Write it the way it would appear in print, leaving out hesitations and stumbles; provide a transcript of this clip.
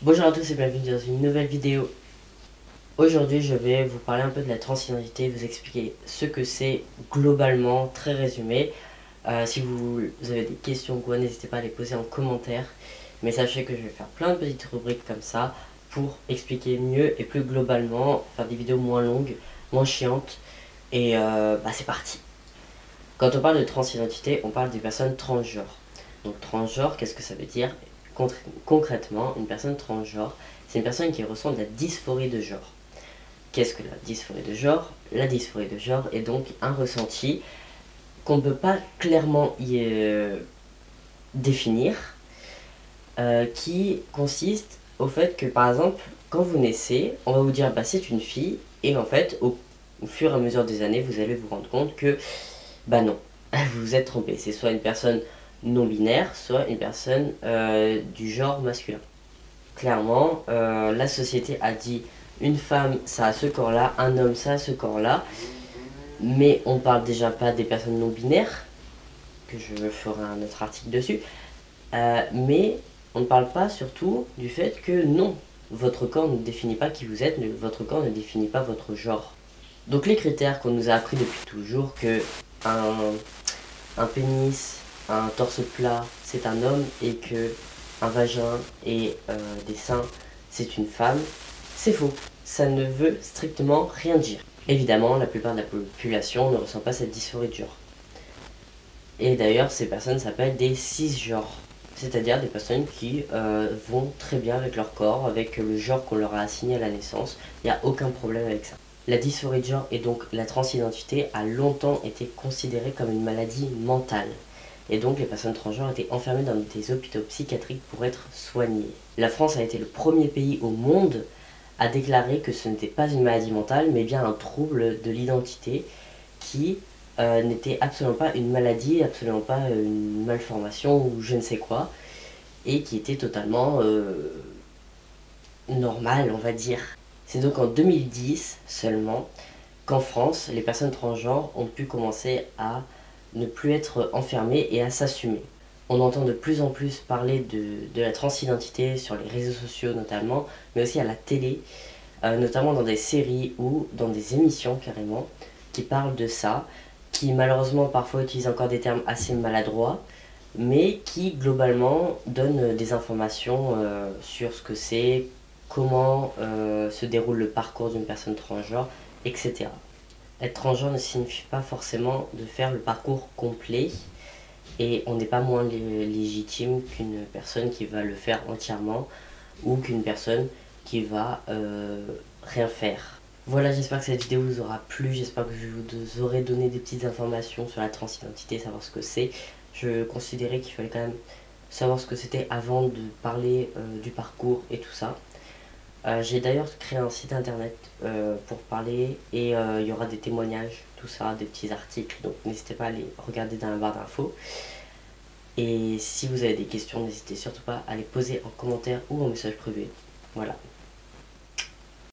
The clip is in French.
Bonjour à tous et bienvenue dans une nouvelle vidéo. Aujourd'hui je vais vous parler un peu de la transidentité, vous expliquer ce que c'est globalement, très résumé. Si vous avez des questions ou quoi, n'hésitez pas à les poser en commentaire. Mais sachez que je vais faire plein de petites rubriques comme ça pour expliquer mieux et plus globalement, faire des vidéos moins longues, moins chiantes. Et c'est parti. Quand on parle de transidentité, on parle des personnes transgenres. Donc transgenre, qu'est-ce que ça veut dire? Concrètement, une personne transgenre, c'est une personne qui ressent de la dysphorie de genre. Qu'est-ce que la dysphorie de genre? La dysphorie de genre est donc un ressenti qu'on ne peut pas clairement définir, qui consiste au fait que, par exemple, quand vous naissez, on va vous dire bah c'est une fille, et en fait, au fur et à mesure des années, vous allez vous rendre compte que bah non, vous vous êtes trompé. C'est soit une personne non binaire, soit une personne du genre masculin. Clairement, la société a dit une femme ça a ce corps-là, un homme ça a ce corps-là, mais on parle déjà pas des personnes non binaires, que je ferai un autre article dessus, mais on ne parle pas surtout du fait que non, votre corps ne définit pas qui vous êtes, votre corps ne définit pas votre genre. Donc les critères qu'on nous a appris depuis toujours, que un pénis, un torse plat, c'est un homme, et que un vagin et des seins, c'est une femme, c'est faux. Ça ne veut strictement rien dire. Évidemment, la plupart de la population ne ressent pas cette dysphorie de genre. Et d'ailleurs, ces personnes s'appellent des cisgenres, c'est-à-dire des personnes qui vont très bien avec leur corps, avec le genre qu'on leur a assigné à la naissance. Il n'y a aucun problème avec ça. La dysphorie de genre et donc la transidentité a longtemps été considérée comme une maladie mentale. Et donc les personnes transgenres étaient enfermées dans des hôpitaux psychiatriques pour être soignées. La France a été le premier pays au monde à déclarer que ce n'était pas une maladie mentale, mais bien un trouble de l'identité qui n'était absolument pas une maladie, absolument pas une malformation ou je ne sais quoi, et qui était totalement normal, on va dire. C'est donc en 2010 seulement qu'en France, les personnes transgenres ont pu commencer à ne plus être enfermées et à s'assumer. On entend de plus en plus parler de la transidentité sur les réseaux sociaux notamment, mais aussi à la télé, notamment dans des séries ou dans des émissions carrément, qui parlent de ça, qui malheureusement parfois utilisent encore des termes assez maladroits, mais qui globalement donnent des informations sur ce que c'est, comment se déroule le parcours d'une personne transgenre, etc. Être transgenre ne signifie pas forcément de faire le parcours complet, et on n'est pas moins légitime qu'une personne qui va le faire entièrement ou qu'une personne qui va rien faire. Voilà, j'espère que cette vidéo vous aura plu, j'espère que je vous aurai donné des petites informations sur la transidentité, savoir ce que c'est. Je considérais qu'il fallait quand même savoir ce que c'était avant de parler du parcours et tout ça. J'ai d'ailleurs créé un site internet pour parler, et il y aura des témoignages, tout ça, des petits articles, donc n'hésitez pas à les regarder dans la barre d'infos. Et si vous avez des questions, n'hésitez surtout pas à les poser en commentaire ou en message privé. Voilà.